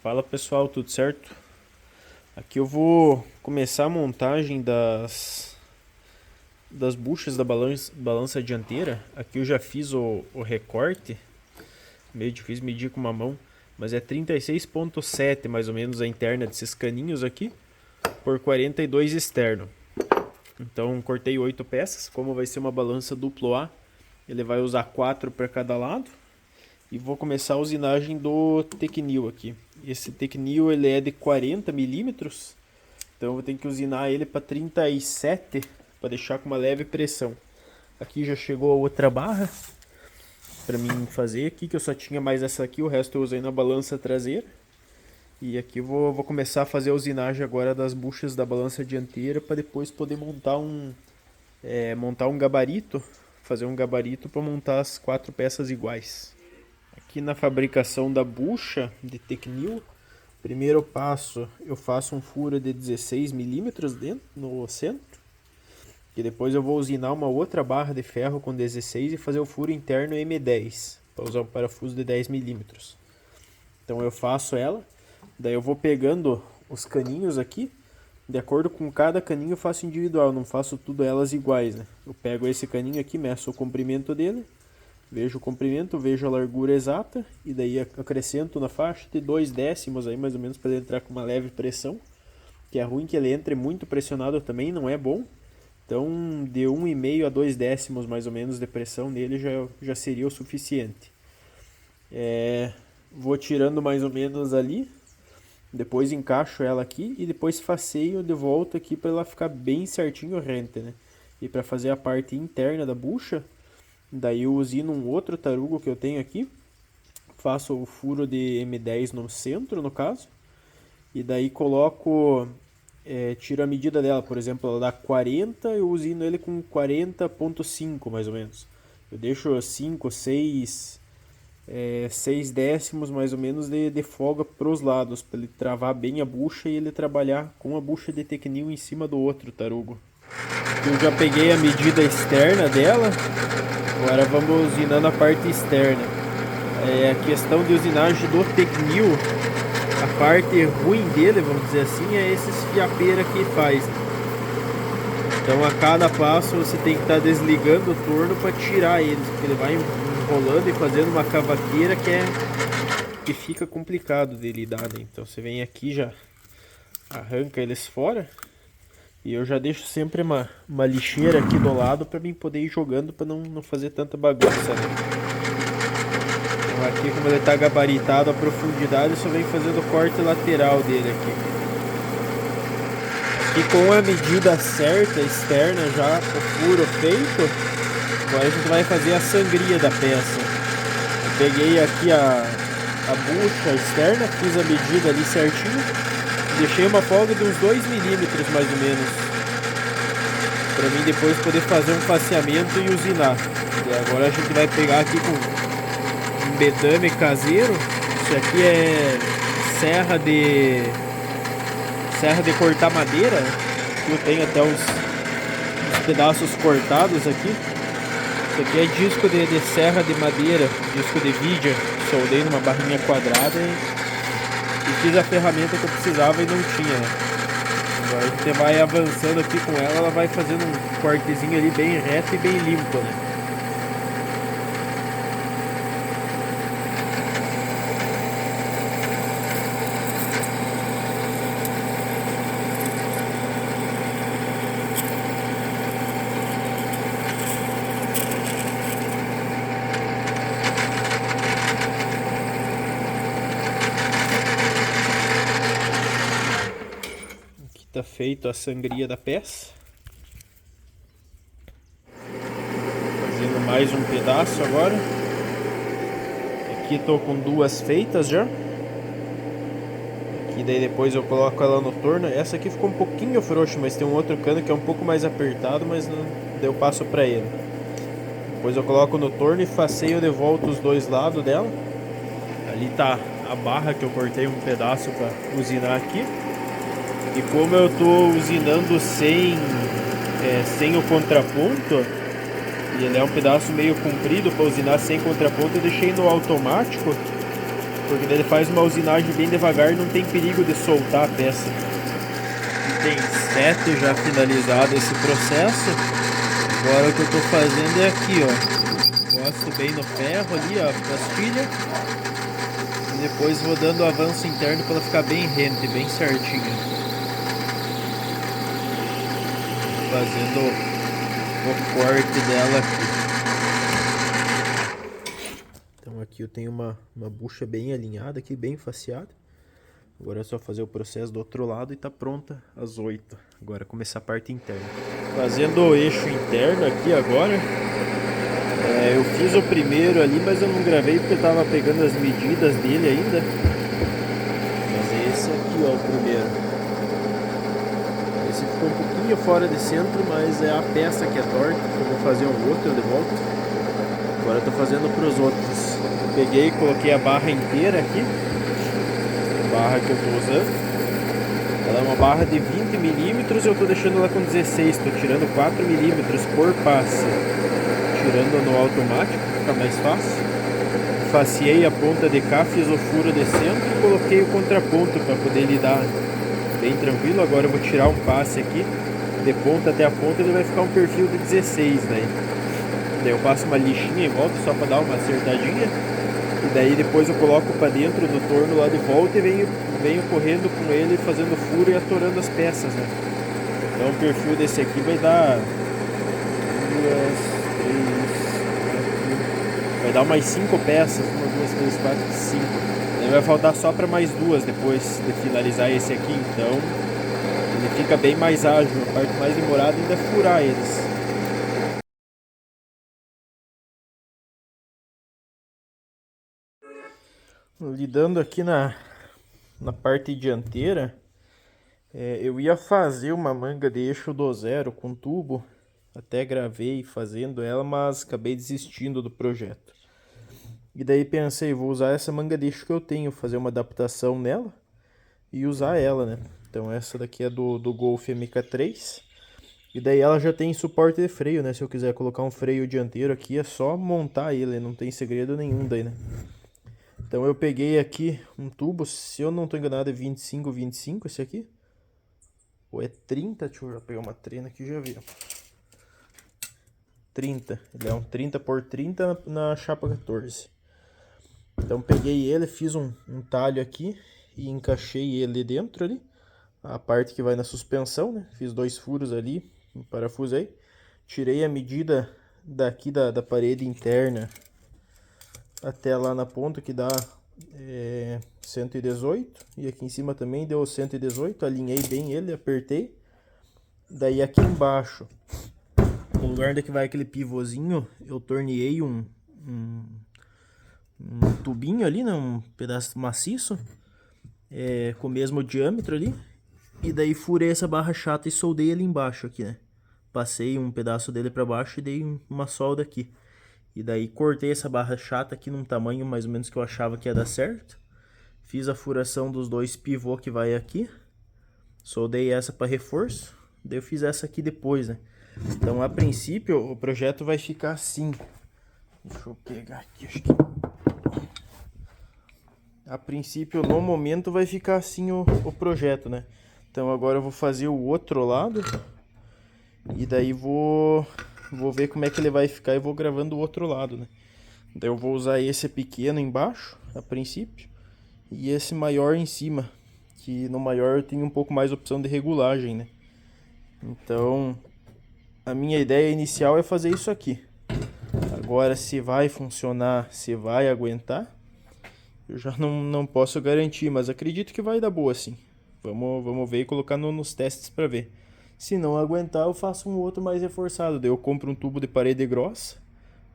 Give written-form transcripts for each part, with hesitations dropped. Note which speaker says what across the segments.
Speaker 1: Fala pessoal, tudo certo? Aqui eu vou começar a montagem das buchas da balança dianteira. Aqui eu já fiz o recorte, meio difícil medir com uma mão, mas é 36,7 mais ou menos a interna desses caninhos aqui, por 42 externo. Então cortei 8 peças, como vai ser uma balança duplo A, ele vai usar 4 para cada lado. E vou começar a usinagem do Tecnil aqui. Esse Tecnil ele é de 40 milímetros, então eu vou ter que usinar ele para 37 para deixar com uma leve pressão. Aqui já chegou a outra barra para mim fazer aqui, que eu só tinha mais essa aqui, o resto eu usei na balança traseira. E aqui eu vou começar a fazer a usinagem agora das buchas da balança dianteira para depois poder montar um gabarito, fazer um gabarito para montar as 4 peças iguais. Aqui na fabricação da bucha de Tecnil, primeiro passo eu faço um furo de 16 milímetros dentro no centro, e depois eu vou usinar uma outra barra de ferro com 16 e fazer o furo interno M10 para usar um parafuso de 10 milímetros. Então eu faço ela, daí eu vou pegando os caninhos aqui, de acordo com cada caninho eu faço individual, não faço tudo elas iguais, né? Eu pego esse caninho aqui, meço o comprimento dele, vejo o comprimento, vejo a largura exata e daí acrescento na faixa de 2 décimos aí mais ou menos para ele entrar com uma leve pressão, que é ruim que ele entre muito pressionado também, não é bom. Então de 1,5 a 2 décimos mais ou menos de pressão nele já seria o suficiente. Vou tirando mais ou menos ali, depois encaixo ela aqui e depois faceio de volta aqui para ela ficar bem certinho rente, né? E para fazer a parte interna da bucha, daí eu usino um outro tarugo que eu tenho aqui, faço o furo de M10 no centro, no caso, e daí coloco, tiro a medida dela, por exemplo, ela dá 40, eu usino ele com 40,5 mais ou menos. Eu deixo 5, 6 décimos mais ou menos de folga para os lados, para ele travar bem a bucha e ele trabalhar com a bucha de Tecnil em cima do outro tarugo. Eu já peguei a medida externa dela. Agora vamos usinando a parte externa. A questão de usinagem do Tecnil, a parte ruim dele, vamos dizer assim, é esses fiapeiros que faz. Então a cada passo você tem que estar desligando o torno para tirar eles, porque ele vai enrolando e fazendo uma cavaqueira que fica complicado de lidar, né? Então você vem aqui, já arranca eles fora. E eu já deixo sempre uma lixeira aqui do lado para mim poder ir jogando para não fazer tanta bagunça, né? Então aqui, como ele está gabaritado a profundidade, eu só venho fazendo o corte lateral dele aqui. E com a medida certa, externa já, o furo feito, agora a gente vai fazer a sangria da peça. Eu peguei aqui a bucha externa, fiz a medida ali certinho. Deixei uma folga de uns 2 milímetros mais ou menos, para mim depois poder fazer um faceamento e usinar. E agora a gente vai pegar aqui com um bedame caseiro. Isso aqui é serra de cortar madeira. Eu tenho até uns pedaços cortados aqui. Isso aqui é disco de serra de madeira, disco de vidia. Soldei numa barrinha quadrada e fiz a ferramenta que eu precisava e não tinha, né? Agora a gente vai avançando aqui com ela, ela vai fazendo um cortezinho ali bem reto e bem limpo, né? Tá feito a sangria da peça. Fazendo mais um pedaço agora. Aqui tô com 2 feitas já. Aqui daí depois eu coloco ela no torno. Essa aqui ficou um pouquinho frouxa, mas tem um outro cano que é um pouco mais apertado, mas não deu passo pra ele. Depois eu coloco no torno e faceio de volta os 2 lados dela. Ali tá a barra que eu cortei um pedaço para usinar aqui. E como eu tô usinando sem o contraponto, e ele é um pedaço meio comprido para usinar sem contraponto, eu deixei no automático. porque daí ele faz uma usinagem bem devagar e não tem perigo de soltar a peça. Tem 7 já finalizado esse processo. Agora o que eu tô fazendo é aqui, ó. Encosto bem no ferro ali, ó, a pastilha. E depois vou dando o avanço interno para ela ficar bem rente, bem certinho. Fazendo o corte dela aqui. Então aqui eu tenho uma bucha bem alinhada aqui, bem faceada. Agora é só fazer o processo do outro lado e tá pronta às 8. Agora começar a parte interna. Fazendo o eixo interno aqui agora. Eu fiz o primeiro ali, mas eu não gravei porque eu tava pegando as medidas dele ainda. Mas é esse aqui, ó, o primeiro. Esse ficou um pouquinho fora de centro, mas é a peça que é torta. Eu vou fazer um outro de volta. Agora eu tô fazendo pros outros. Peguei e coloquei a barra inteira aqui. Barra que eu tô usando, ela é uma barra de 20 milímetros, eu tô deixando ela com 16, tô tirando 4 milímetros por passe, tirando no automático, fica mais fácil. Faceei a ponta de cá, fiz o furo de centro e coloquei o contraponto para poder lidar bem tranquilo. Agora eu vou tirar um passe aqui, de ponta até a ponta ele vai ficar um perfil de 16 daí eu passo uma lixinha em volta só para dar uma acertadinha. E daí depois eu coloco para dentro do torno lá de volta e venho correndo com ele, fazendo furo e atorando as peças, né? Então o perfil desse aqui vai dar 2, 3, 4, vai dar mais 5 peças, 1, 2, 3, 4, 5. Daí vai faltar só para mais 2 depois de finalizar esse aqui, então ele fica bem mais ágil. A parte mais demorada ainda é furar eles. Lidando aqui na parte dianteira, eu ia fazer uma manga de eixo do zero com tubo, até gravei fazendo ela, mas acabei desistindo do projeto. E daí pensei, vou usar essa manga de eixo que eu tenho, fazer uma adaptação nela e usar ela, né? Então essa daqui é do Golf MK3, e daí ela já tem suporte de freio, né? Se eu quiser colocar um freio dianteiro aqui, é só montar ele, não tem segredo nenhum daí, né? Então eu peguei aqui um tubo, se eu não estou enganado é 25 esse aqui. Ou é 30, deixa eu já pegar uma trena aqui e já vi. 30, ele é um 30 por 30 na chapa 14. Então peguei ele, fiz um talho aqui e encaixei ele dentro ali. A parte que vai na suspensão, né? Fiz 2 furos ali, parafusei. Tirei a medida daqui da parede interna até lá na ponta, que dá 118, e aqui em cima também deu 118, alinhei bem ele, apertei. Daí aqui embaixo, no lugar onde que vai aquele pivôzinho, eu torneei um tubinho ali, né, um pedaço maciço, com o mesmo diâmetro ali, e daí furei essa barra chata e soldei ali embaixo aqui, né. Passei um pedaço dele para baixo e dei uma solda aqui. E daí cortei essa barra chata aqui num tamanho mais ou menos que eu achava que ia dar certo. Fiz a furação dos 2 pivô que vai aqui. Soldei essa para reforço. Daí eu fiz essa aqui depois, né? Então a princípio o projeto vai ficar assim. Deixa eu pegar aqui, acho que... A princípio no momento vai ficar assim o projeto, né? Então agora eu vou fazer o outro lado. E daí vou ver como é que ele vai ficar e vou gravando o outro lado, né? Daí eu vou usar esse pequeno embaixo, a princípio, e esse maior em cima, que no maior eu tenho um pouco mais opção de regulagem, né? Então, a minha ideia inicial é fazer isso aqui. Agora, se vai funcionar, se vai aguentar, eu já não posso garantir, mas acredito que vai dar boa sim. Vamos ver e colocar nos testes para ver. Se não aguentar, eu faço um outro mais reforçado. Daí eu compro um tubo de parede grossa,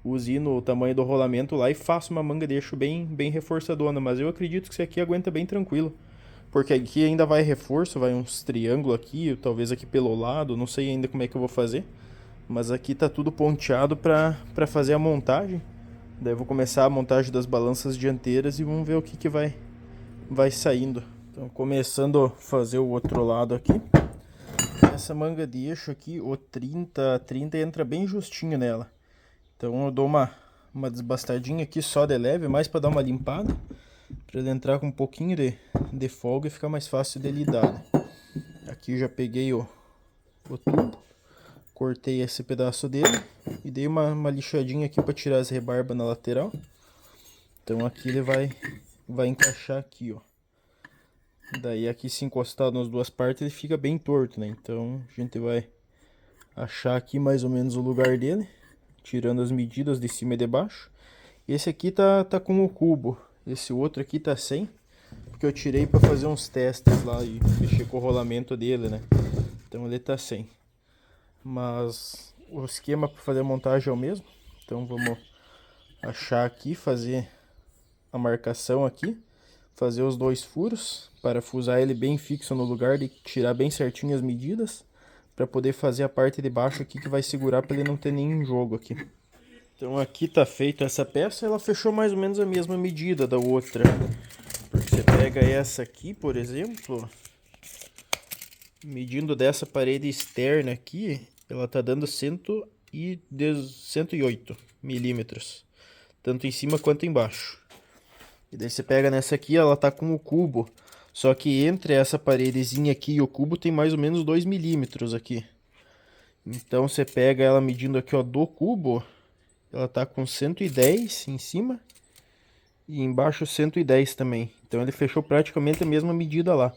Speaker 1: usino o tamanho do rolamento lá e faço uma manga de eixo bem reforçadona. Mas eu acredito que esse aqui aguenta bem tranquilo. Porque aqui ainda vai reforço, vai uns triângulos aqui, talvez aqui pelo lado, não sei ainda como é que eu vou fazer. Mas aqui tá tudo ponteado para fazer a montagem. Daí eu vou começar a montagem das balanças dianteiras e vamos ver o que vai saindo. Então começando a fazer o outro lado aqui. Essa manga de eixo aqui, o 30 entra bem justinho nela. Então eu dou uma desbastadinha aqui só de leve, mais para dar uma limpada. Para ele entrar com um pouquinho de folga e ficar mais fácil de lidar, né? Aqui já peguei o tubo, cortei esse pedaço dele e dei uma lixadinha aqui para tirar as rebarbas na lateral. Então aqui ele vai encaixar aqui, ó. Daí aqui, se encostar nas duas partes, ele fica bem torto, né? Então a gente vai achar aqui mais ou menos o lugar dele, tirando as medidas de cima e de baixo. Esse aqui tá com o cubo, esse outro aqui tá sem, porque eu tirei para fazer uns testes lá e mexer com o rolamento dele, né? Então ele tá sem. Mas o esquema para fazer a montagem é o mesmo. Então vamos achar aqui, fazer a marcação aqui, fazer os dois furos, parafusar ele bem fixo no lugar e tirar bem certinho as medidas, para poder fazer a parte de baixo aqui que vai segurar para ele não ter nenhum jogo aqui. Então aqui tá feita essa peça, ela fechou mais ou menos a mesma medida da outra. Porque você pega essa aqui, por exemplo, medindo dessa parede externa aqui, ela tá dando 108 milímetros, tanto em cima quanto embaixo. E daí você pega nessa aqui, ela tá com o cubo, só que entre essa paredezinha aqui e o cubo tem mais ou menos 2 milímetros aqui. Então você pega ela medindo aqui, ó, do cubo, ela tá com 110 em cima e embaixo 110 também. Então ele fechou praticamente a mesma medida lá.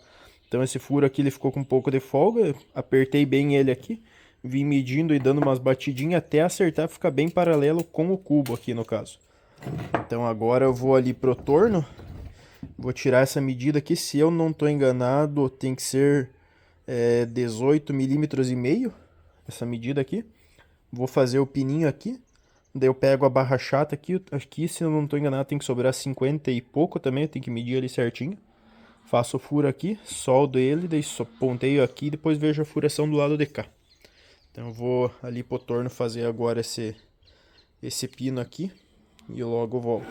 Speaker 1: Então esse furo aqui ele ficou com um pouco de folga, apertei bem ele aqui, vim medindo e dando umas batidinhas até acertar, ficar bem paralelo com o cubo aqui no caso. Então agora eu vou ali pro torno, vou tirar essa medida aqui, se eu não tô enganado tem que ser 18 milímetros e meio, essa medida aqui. Vou fazer o pininho aqui, daí eu pego a barra chata aqui, se eu não tô enganado tem que sobrar 50 e pouco também, eu tenho que medir ali certinho. Faço o furo aqui, soldo ele, daí só ponteio aqui e depois vejo a furação do lado de cá. Então eu vou ali pro torno fazer agora esse pino aqui e logo volto.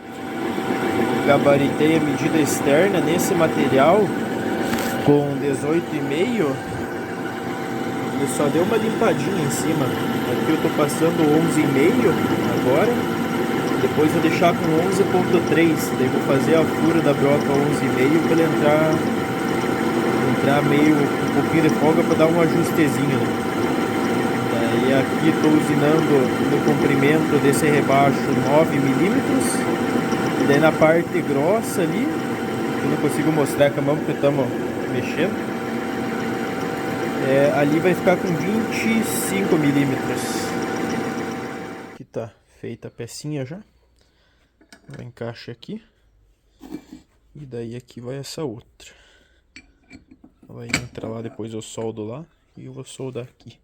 Speaker 1: Gabaritei a medida externa nesse material com 18,5 e só deu uma limpadinha em cima. Aqui eu tô passando 11,5 agora, depois vou deixar com 11,3, daí vou fazer a fura da broca 11,5 para ele entrar meio um pouquinho de folga para dar um ajustezinho, né? Daí aqui estou usinando no comprimento desse rebaixo 9 milímetros. E daí na parte grossa ali, eu não consigo mostrar com a mão porque estamos mexendo, ali vai ficar com 25 milímetros. Aqui tá feita a pecinha já. Eu encaixo aqui. E daí aqui vai essa outra. Vai entrar lá, depois eu soldo lá e eu vou soldar aqui.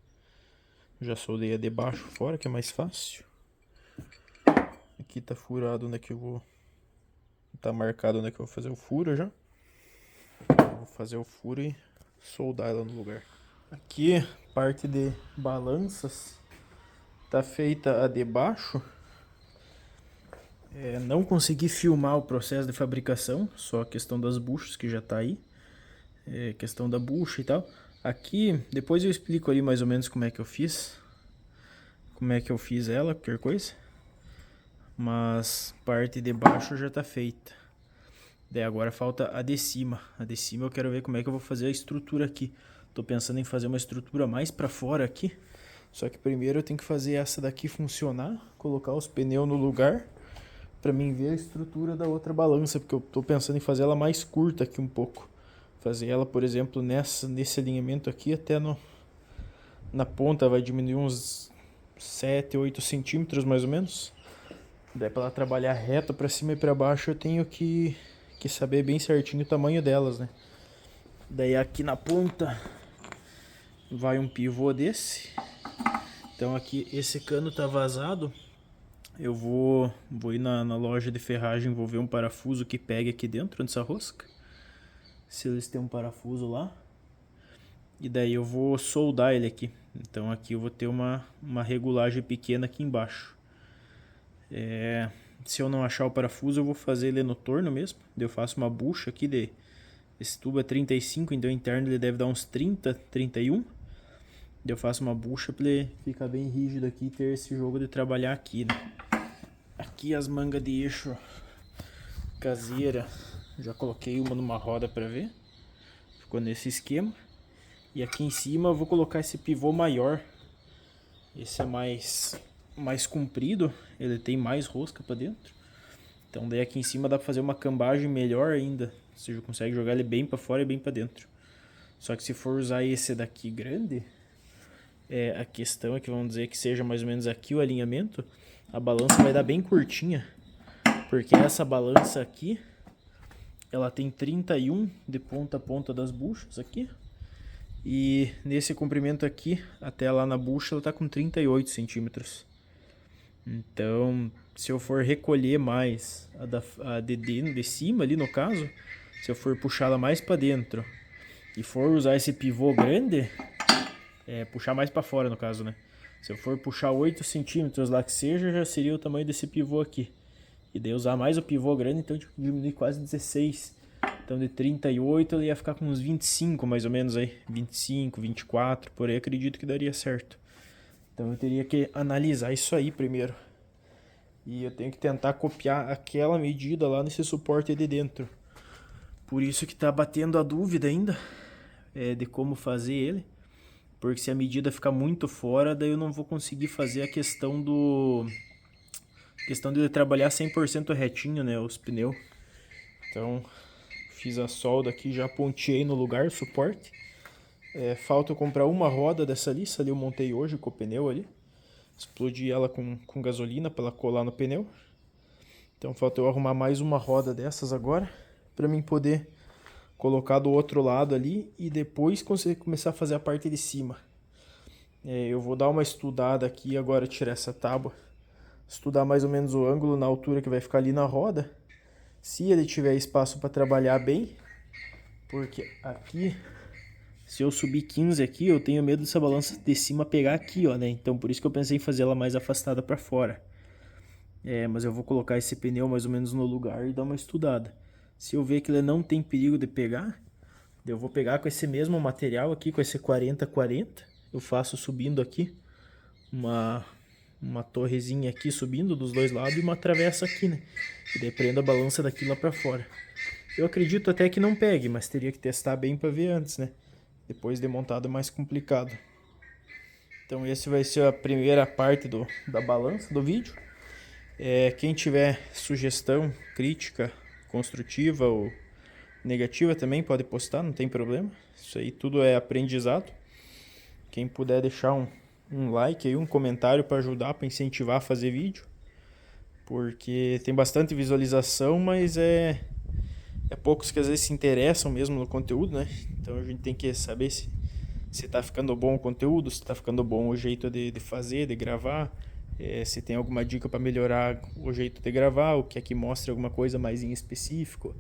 Speaker 1: Já soldei a de baixo fora, que é mais fácil. Aqui tá furado onde é que eu vou... Tá marcado onde é que eu vou fazer o furo já. Vou fazer o furo e soldar ela no lugar. Aqui, parte de balanças. Tá feita a de baixo. Não consegui filmar o processo de fabricação, só a questão das buchas que já tá aí. Questão da bucha e tal. Aqui, depois eu explico ali mais ou menos como é que eu fiz. Como é que eu fiz ela, qualquer coisa. Mas parte de baixo já tá feita. Daí agora falta a de cima. A de cima eu quero ver como é que eu vou fazer a estrutura aqui. Tô pensando em fazer uma estrutura mais pra fora aqui. Só que primeiro eu tenho que fazer essa daqui funcionar. Colocar os pneus no lugar. Pra mim ver a estrutura da outra balança. Porque eu tô pensando em fazer ela mais curta aqui um pouco. Fazer ela, por exemplo, nesse alinhamento aqui até na ponta vai diminuir uns 7, 8 centímetros mais ou menos. Daí para ela trabalhar reto para cima e para baixo eu tenho que saber bem certinho o tamanho delas, né? Daí aqui na ponta vai um pivô desse. Então aqui esse cano tá vazado. Eu vou ir na loja de ferragem, vou ver um parafuso que pegue aqui dentro dessa rosca. Se eles têm um parafuso lá. E daí eu vou soldar ele aqui. Então aqui eu vou ter uma regulagem pequena aqui embaixo. Se eu não achar o parafuso eu vou fazer ele no torno mesmo. Daí eu faço uma bucha aqui esse tubo é 35, então interno ele deve dar uns 30, 31. Daí eu faço uma bucha para ele ficar bem rígido aqui e ter esse jogo de trabalhar aqui, né? Aqui as mangas de eixo caseira. Já coloquei uma numa roda para ver. Ficou nesse esquema. E aqui em cima eu vou colocar esse pivô maior. Esse é mais comprido, ele tem mais rosca para dentro. Então daí aqui em cima dá para fazer uma cambagem melhor ainda. Você consegue jogar ele bem para fora e bem para dentro. Só que se for usar esse daqui grande, a questão é que vamos dizer que seja mais ou menos aqui o alinhamento, a balança vai dar bem curtinha. Porque essa balança aqui, ela tem 31 de ponta a ponta das buchas aqui. E nesse comprimento aqui, até lá na bucha, ela tá com 38 centímetros. Então, se eu for recolher mais a de cima ali no caso, se eu for puxá-la mais para dentro e for usar esse pivô grande, puxar mais para fora no caso, né? Se eu for puxar 8 centímetros lá que seja, já seria o tamanho desse pivô aqui. E daí usar mais o pivô grande, então tipo, diminuir quase 16. Então de 38 ele ia ficar com uns 25 mais ou menos aí. 25, 24, por aí acredito que daria certo. Então eu teria que analisar isso aí primeiro. E eu tenho que tentar copiar aquela medida lá nesse suporte de dentro. Por isso que tá batendo a dúvida ainda de como fazer ele. Porque se a medida ficar muito fora, daí eu não vou conseguir fazer a questão de ele trabalhar 100% retinho, né, os pneus. Então, fiz a solda aqui, já ponteei no lugar o suporte. Falta eu comprar uma roda dessa ali, essa ali eu montei hoje com o pneu ali. Explodi ela com gasolina para ela colar no pneu. Então falta eu arrumar mais uma roda dessas agora, para mim poder colocar do outro lado ali e depois conseguir começar a fazer a parte de cima. Eu vou dar uma estudada aqui agora, tirar essa tábua, estudar mais ou menos o ângulo na altura que vai ficar ali na roda, se ele tiver espaço para trabalhar bem, porque aqui, se eu subir 15 aqui, eu tenho medo dessa balança de cima pegar aqui, ó, né? Então por isso que eu pensei em fazer ela mais afastada para fora. Mas eu vou colocar esse pneu mais ou menos no lugar e dar uma estudada. Se eu ver que ele não tem perigo de pegar, eu vou pegar com esse mesmo material aqui, com esse 40-40. Eu faço subindo aqui uma torrezinha aqui subindo dos dois lados e uma travessa aqui, né? E daí prendo a balança daqui lá pra fora. Eu acredito até que não pegue, mas teria que testar bem pra ver antes, né? Depois de montado é mais complicado. Então esse vai ser a primeira parte da balança do vídeo. Quem tiver sugestão, crítica, construtiva ou negativa também pode postar, não tem problema. Isso aí tudo é aprendizado. Quem puder deixar um like aí, um comentário para ajudar, para incentivar a fazer vídeo. Porque tem bastante visualização, mas é poucos que às vezes se interessam mesmo no conteúdo, né? Então a gente tem que saber se tá ficando bom o conteúdo, se tá ficando bom o jeito de fazer, de gravar. Se tem alguma dica para melhorar o jeito de gravar, o que é que mostra alguma coisa mais em específico,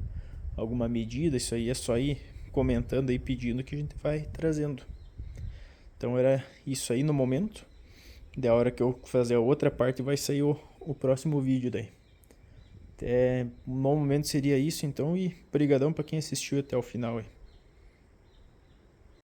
Speaker 1: alguma medida, isso aí é só ir comentando e pedindo que a gente vai trazendo. Então era isso aí no momento. Da hora que eu fazer a outra parte vai sair o próximo vídeo daí. No momento seria isso então, e brigadão para quem assistiu até o final aí.